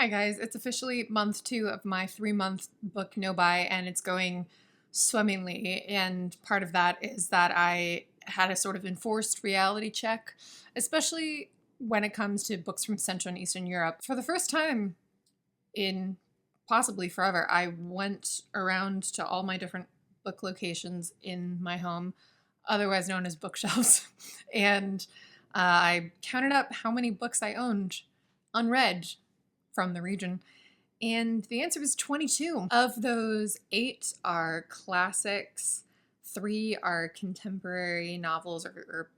Hi guys, it's officially month 2 of my 3-month book no buy, and it's going swimmingly. And part of that is that I had a sort of enforced reality check, especially when it comes to books from Central and Eastern Europe. For the first time in possibly forever, I went around to all my different book locations in my home, otherwise known as bookshelves, and I counted up how many books I owned unread from the region, and the answer was 22. Of those, 8 are classics, 3 are contemporary novels or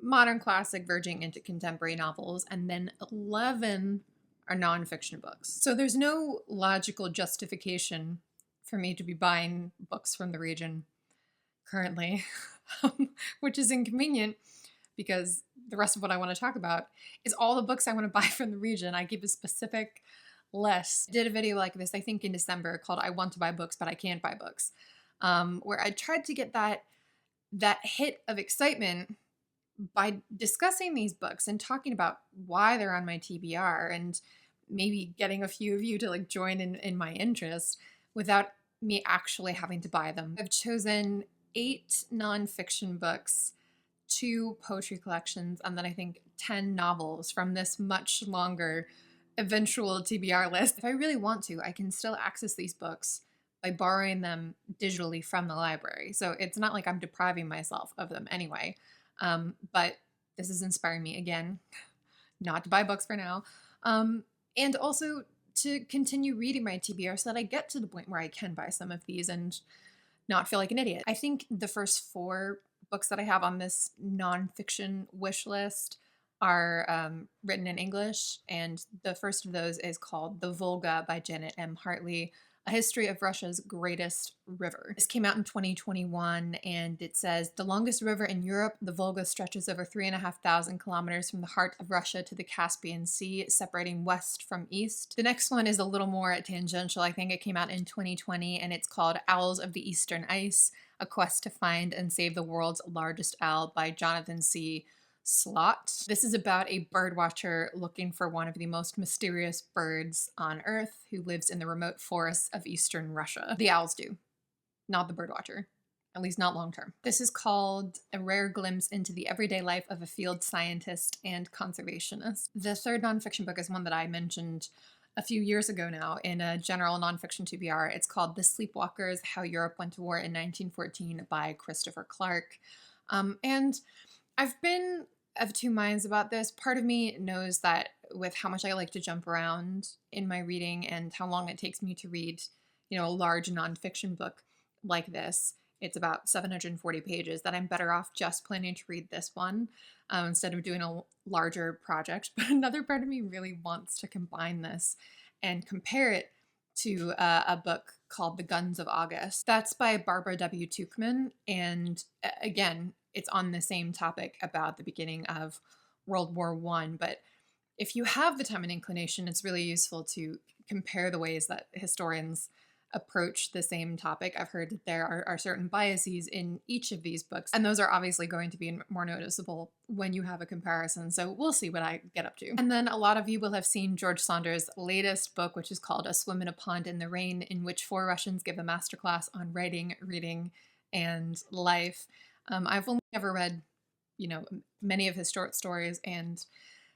modern classic verging into contemporary novels, and then 11 are nonfiction books. So there's no logical justification for me to be buying books from the region currently, which is inconvenient because the rest of what I want to talk about is all the books I want to buy from the region. I give a specific list. I did a video like this, I think in December, called I Want to Buy Books, but I Can't Buy Books, where I tried to get that hit of excitement by discussing these books and talking about why they're on my TBR and maybe getting a few of you to like join in my interest without me actually having to buy them. I've chosen 8 nonfiction books, 2 poetry collections, and then I think 10 novels from this much longer eventual TBR list. If I really want to, I can still access these books by borrowing them digitally from the library. So it's not like I'm depriving myself of them anyway. But this is inspiring me again, not to buy books for now. And also to continue reading my TBR so that I get to the point where I can buy some of these and not feel like an idiot. I think the first 4 books that I have on this nonfiction wish list are written in English, and the first of those is called The Volga by Janet M. Hartley, A History of Russia's Greatest River. This came out in 2021, and it says, the longest river in Europe, the Volga stretches over 3,500 kilometers from the heart of Russia to the Caspian Sea, separating west from east. The next one is a little more tangential. I think it came out in 2020, and it's called Owls of the Eastern Ice, A Quest to Find and Save the World's Largest Owl by Jonathan C. Slaght. This is about a birdwatcher looking for one of the most mysterious birds on Earth who lives in the remote forests of eastern Russia. The owls do, not the birdwatcher, at least not long term. This is called A Rare Glimpse into the Everyday Life of a Field Scientist and Conservationist. The third nonfiction book is one that I mentioned a few years ago now in a general nonfiction TBR. It's called The Sleepwalkers, How Europe Went to War in 1914 by Christopher Clark. And I've been of two minds about this. Part of me knows that with how much I like to jump around in my reading and how long it takes me to read, a large nonfiction book like this, it's about 740 pages, that I'm better off just planning to read this one instead of doing a larger project. But another part of me really wants to combine this and compare it to a book called The Guns of August. That's by Barbara W. Tuchman, and again, it's on the same topic about the beginning of World War I. But if you have the time and inclination, it's really useful to compare the ways that historians approach the same topic. I've heard that there are certain biases in each of these books, and those are obviously going to be more noticeable when you have a comparison. So we'll see what I get up to. And then a lot of you will have seen George Saunders' latest book, which is called A Swim in a Pond in the Rain, in which 4 Russians give a masterclass on writing, reading, and life. I've only ever read, many of his short stories and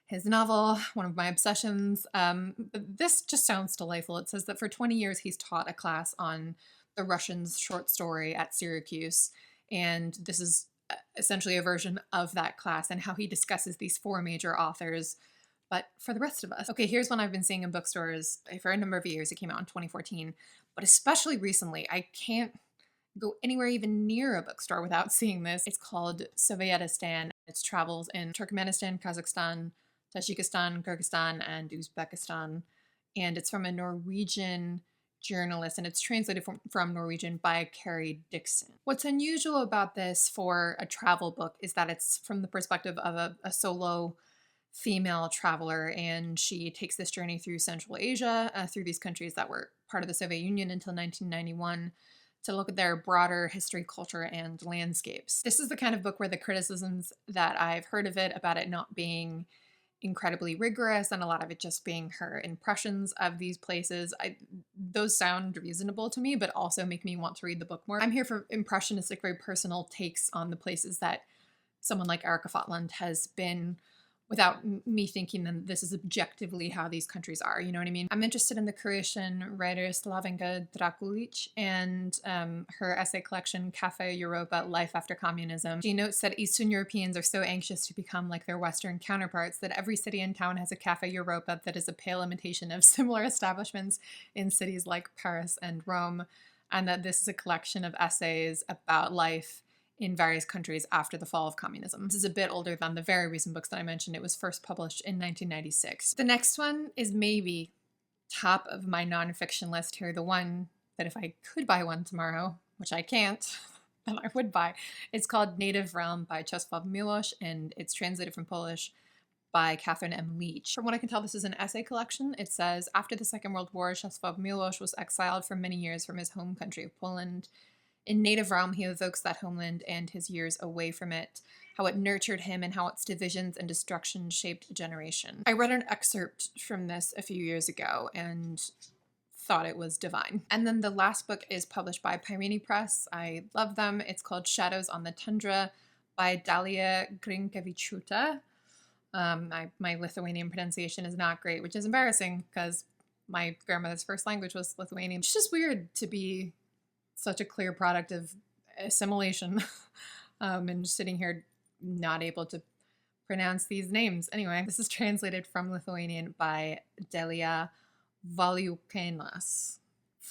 his novel, one of my obsessions. But this just sounds delightful. It says that for 20 years he's taught a class on the Russians' short story at Syracuse, and this is essentially a version of that class and how he discusses these 4 major authors, but for the rest of us. Okay, here's one I've been seeing in bookstores for a number of years. It came out in 2014, but especially recently, I can't go anywhere even near a bookstore without seeing this. It's called Sovietistan. It's travels in Turkmenistan, Kazakhstan, Tajikistan, Kyrgyzstan, and Uzbekistan. And it's from a Norwegian journalist, and it's translated from Norwegian by Kari, Dickson. What's unusual about this for a travel book is that it's from the perspective of a solo female traveler, and she takes this journey through Central Asia, through these countries that were part of the Soviet Union until 1991, to look at their broader history, culture, and landscapes. This is the kind of book where the criticisms that I've heard of it about it not being incredibly rigorous, and a lot of it just being her impressions of these places. Those sound reasonable to me, but also make me want to read the book more. I'm here for impressionistic, very personal takes on the places that someone like Erika Fatland has been, without me thinking that this is objectively how these countries are, you know what I mean? I'm interested in the Croatian writer Slavenka Drakulić and her essay collection Café, Europa, Life After Communism. She notes that Eastern Europeans are so anxious to become like their Western counterparts that every city and town has a Café Europa that is a pale imitation of similar establishments in cities like Paris and Rome, and that this is a collection of essays about life in various countries after the fall of communism. This is a bit older than the very recent books that I mentioned. It was first published in 1996. The next one is maybe top of my nonfiction list here, the one that if I could buy one tomorrow, which I can't, then I would buy. It's called Native Realm by Czesław Miłosz, and it's translated from Polish by Catherine M. Leach. From what I can tell, this is an essay collection. It says, after the Second World War, Czesław Miłosz was exiled for many years from his home country of Poland. In Native Realm, he evokes that homeland and his years away from it, how it nurtured him and how its divisions and destruction shaped a generation. I read an excerpt from this a few years ago and thought it was divine. And then the last book is published by Pyrene Press. I love them. It's called Shadows on the Tundra by Dalia Grinkevičiutė. My Lithuanian pronunciation is not great, which is embarrassing because my grandmother's first language was Lithuanian. It's just weird to be such a clear product of assimilation and sitting here not able to pronounce these names. Anyway, this is translated from Lithuanian by Delija Valiukenas.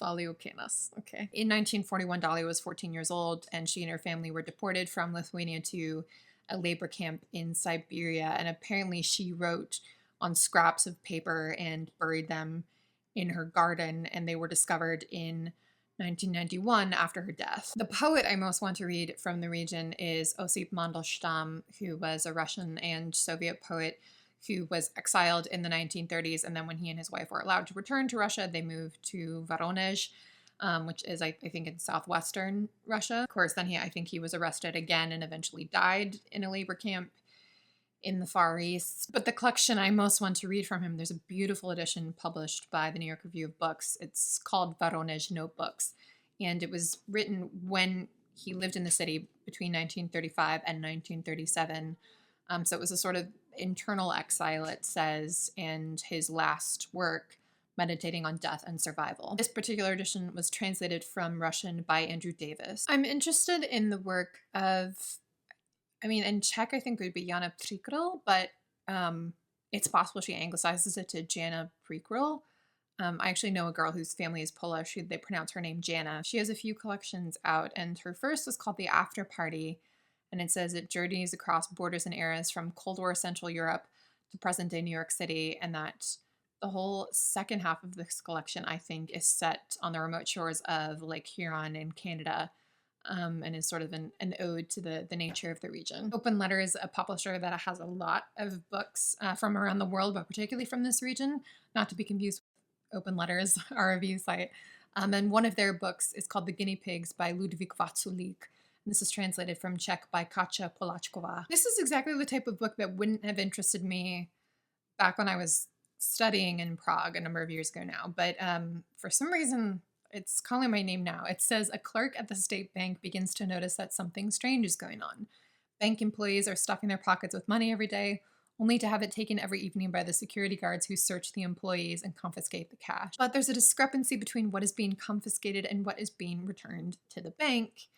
Okay. In 1941, Dalia was 14 years old, and she and her family were deported from Lithuania to a labor camp in Siberia, and apparently she wrote on scraps of paper and buried them in her garden, and they were discovered in 1991 after her death. The poet I most want to read from the region is Osip Mandelstam, who was a Russian and Soviet poet who was exiled in the 1930s, and then when he and his wife were allowed to return to Russia, they moved to Voronezh, which is, I think, in southwestern Russia. Of course, then I think he was arrested again and eventually died in a labor camp in the Far East. But the collection I most want to read from him, there's a beautiful edition published by the New York Review of Books. It's called Voronezh Notebooks, and it was written when he lived in the city between 1935 and 1937. So it was a sort of internal exile, it says, and his last work, meditating on death and survival. This particular edition was translated from Russian by Andrew Davis. I'm interested in the work of, in Czech, I think it would be Jana Prikryl, but it's possible she anglicizes it to Jana Prikryl. I actually know a girl whose family is Polish. They pronounce her name Jana. She has a few collections out, and her first was called The After Party, and it says it journeys across borders and eras from Cold War Central Europe to present-day New York City, and that the whole second half of this collection, I think, is set on the remote shores of Lake Huron in Canada, and is sort of an ode to the nature of the region. Open Letter is a publisher that has a lot of books from around the world, but particularly from this region, not to be confused with Open Letters, our review site. And one of their books is called The Guinea Pigs by Ludwik Vaculík. This is translated from Czech by Katia Polaczkova. This is exactly the type of book that wouldn't have interested me back when I was studying in Prague a number of years ago now, but for some reason, it's calling my name now. It says, a clerk at the state bank begins to notice that something strange is going on. Bank employees are stuffing their pockets with money every day, only to have it taken every evening by the security guards who search the employees and confiscate the cash. But there's a discrepancy between what is being confiscated and what is being returned to the bank.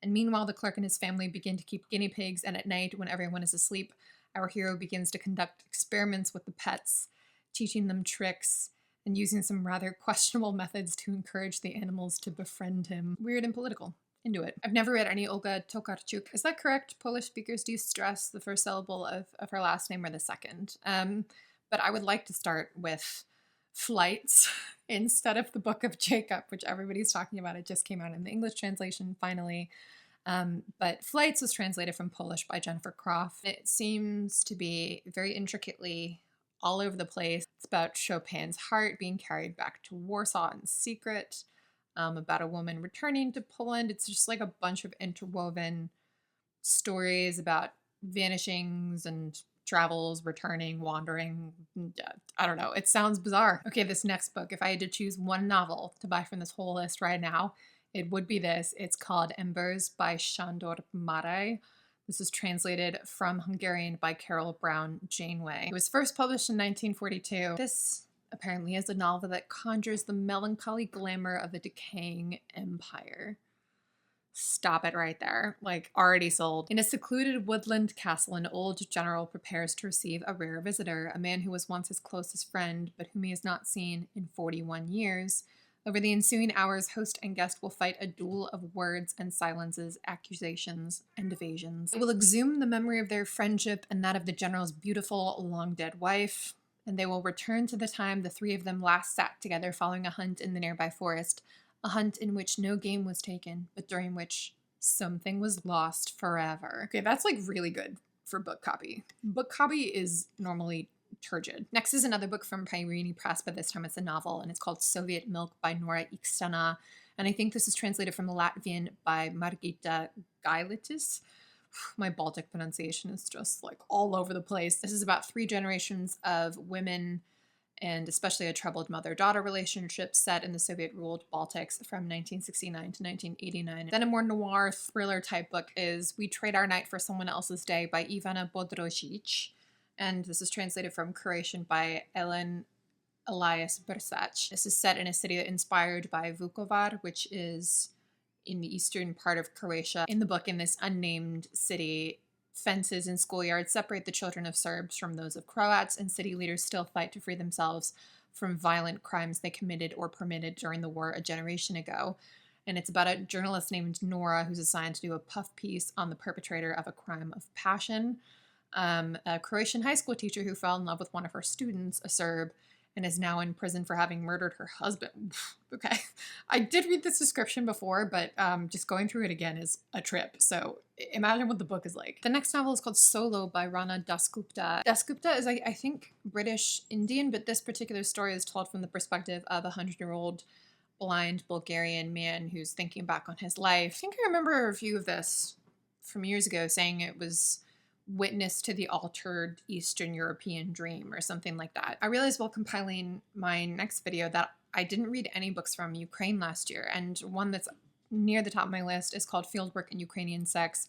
And meanwhile, the clerk and his family begin to keep guinea pigs, and at night, when everyone is asleep, our hero begins to conduct experiments with the pets, teaching them tricks and using some rather questionable methods to encourage the animals to befriend him. Weird and political. Into it. I've never read any Olga Tokarczuk. Is that correct? Polish speakers do stress the first syllable of her last name or the second. But I would like to start with Flights instead of the Book of Jacob, which everybody's talking about. It just came out in the English translation finally. But Flights was translated from Polish by Jennifer Croft. It seems to be very intricately all over the place. It's about Chopin's heart being carried back to Warsaw in secret, about a woman returning to Poland. It's just like a bunch of interwoven stories about vanishings and travels, returning, wandering. I don't know. It sounds bizarre. Okay, this next book, if I had to choose one novel to buy from this whole list right now, it would be this. It's called Embers by Sándor Márai. This is translated from Hungarian by Carol Brown Janeway. It was first published in 1942. This apparently is a novel that conjures the melancholy glamour of a decaying empire. Stop it right there. Like, already sold. In a secluded woodland castle, an old general prepares to receive a rare visitor, a man who was once his closest friend, but whom he has not seen in 41 years. Over the ensuing hours, host and guest will fight a duel of words and silences, accusations and evasions. It will exhume the memory of their friendship and that of the general's beautiful, long-dead wife, and they will return to the time the three of them last sat together following a hunt in the nearby forest, a hunt in which no game was taken, but during which something was lost forever. Okay, that's like really good for book copy. Book copy is normally turgid. Next is another book from Pairini Press, but this time it's a novel, and it's called Soviet Milk by Nora Ikstana. And I think this is translated from Latvian by Margita Gailitis. My Baltic pronunciation is just like all over the place. This is about 3 generations of women, and especially a troubled mother-daughter relationship set in the Soviet-ruled Baltics from 1969 to 1989. Then a more noir thriller-type book is We Trade Our Night for Someone Else's Day by Ivana Bodrožić, and this is translated from Croatian by Ellen Elias Brsac. This is set in a city inspired by Vukovar, which is in the eastern part of Croatia. In the book, in this unnamed city, fences and schoolyards separate the children of Serbs from those of Croats, and city leaders still fight to free themselves from violent crimes they committed or permitted during the war a generation ago. And it's about a journalist named Nora who's assigned to do a puff piece on the perpetrator of a crime of passion. A Croatian high school teacher who fell in love with one of her students, a Serb, and is now in prison for having murdered her husband. Okay, I did read this description before, but just going through it again is a trip. So imagine what the book is like. The next novel is called Solo by Rana Dasgupta. Dasgupta is, I think, British Indian, but this particular story is told from the perspective of a 100-year-old blind Bulgarian man who's thinking back on his life. I think I remember a review of this from years ago saying it was witness to the altered Eastern European dream or something like that. I realized while compiling my next video that I didn't read any books from Ukraine last year, and one that's near the top of my list is called Fieldwork in Ukrainian Sex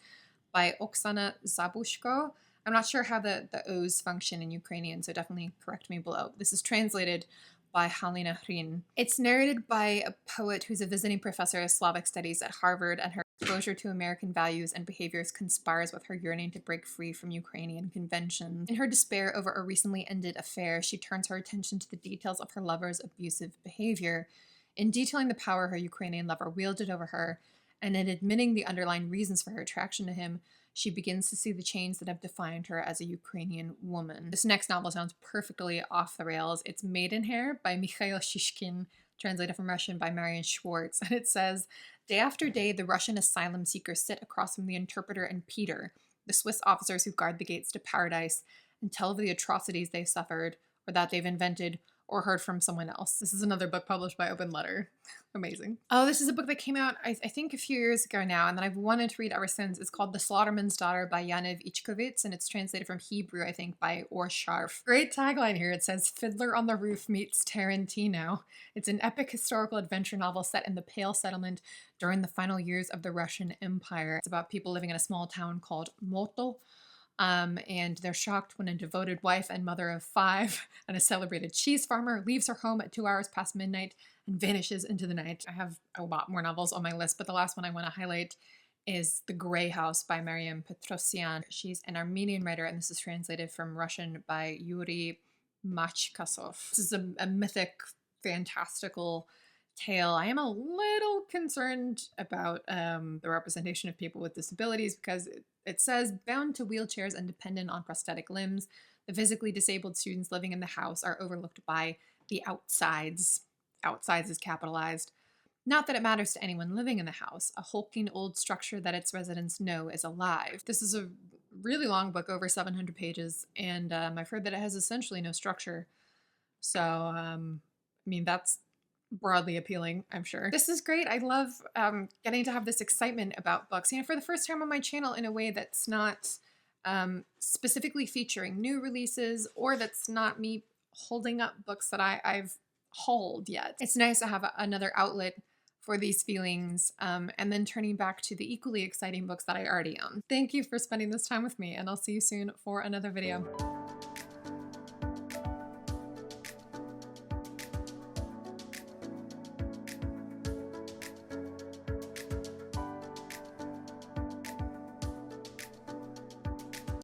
by Oksana Zabushko. I'm not sure how the O's function in Ukrainian, so definitely correct me below. This is translated by Halina Hrin. It's narrated by a poet who's a visiting professor of Slavic studies at Harvard, and her exposure to American values and behaviors conspires with her yearning to break free from Ukrainian conventions. In her despair over a recently ended affair, she turns her attention to the details of her lover's abusive behavior. In detailing the power her Ukrainian lover wielded over her, and in admitting the underlying reasons for her attraction to him, she begins to see the chains that have defined her as a Ukrainian woman. This next novel sounds perfectly off the rails. It's Maidenhair by Mikhail Shishkin, translated from Russian by Marian Schwartz, and it says, day after day, the Russian asylum seekers sit across from the interpreter and Peter, the Swiss officers who guard the gates to paradise, and tell of the atrocities they've suffered, or that they've invented, or heard from someone else. This is another book published by Open Letter. Amazing. Oh, this is a book that came out, I think, a few years ago now, and that I've wanted to read ever since. It's called The Slaughterman's Daughter by Yaniv Ichkovitz, and it's translated from Hebrew, I think, by Or Sharf. Great tagline here. It says, Fiddler on the Roof meets Tarantino. It's an epic historical adventure novel set in the Pale Settlement during the final years of the Russian Empire. It's about people living in a small town called Motol, and they're shocked when a devoted wife and mother of 5 and a celebrated cheese farmer leaves her home at 2 hours past midnight and vanishes into the night. I have a lot more novels on my list, but the last one I want to highlight is The Grey House by Maryam Petrosyan. She's an Armenian writer, and this is translated from Russian by Yuri Machkasov. This is a mythic, fantastical tale. I am a little concerned about the representation of people with disabilities because it says, bound to wheelchairs and dependent on prosthetic limbs, the physically disabled students living in the house are overlooked by the outsides. Outsides is capitalized. Not that it matters to anyone living in the house, a hulking old structure that its residents know is alive. This is a really long book, over 700 pages, and I've heard that it has essentially no structure. So, I mean, that's broadly appealing, I'm sure. This is great. I love getting to have this excitement about books, for the first time on my channel in a way that's not specifically featuring new releases, or that's not me holding up books that I've hauled yet. It's nice to have another outlet for these feelings, and then turning back to the equally exciting books that I already own. Thank you for spending this time with me, and I'll see you soon for another video.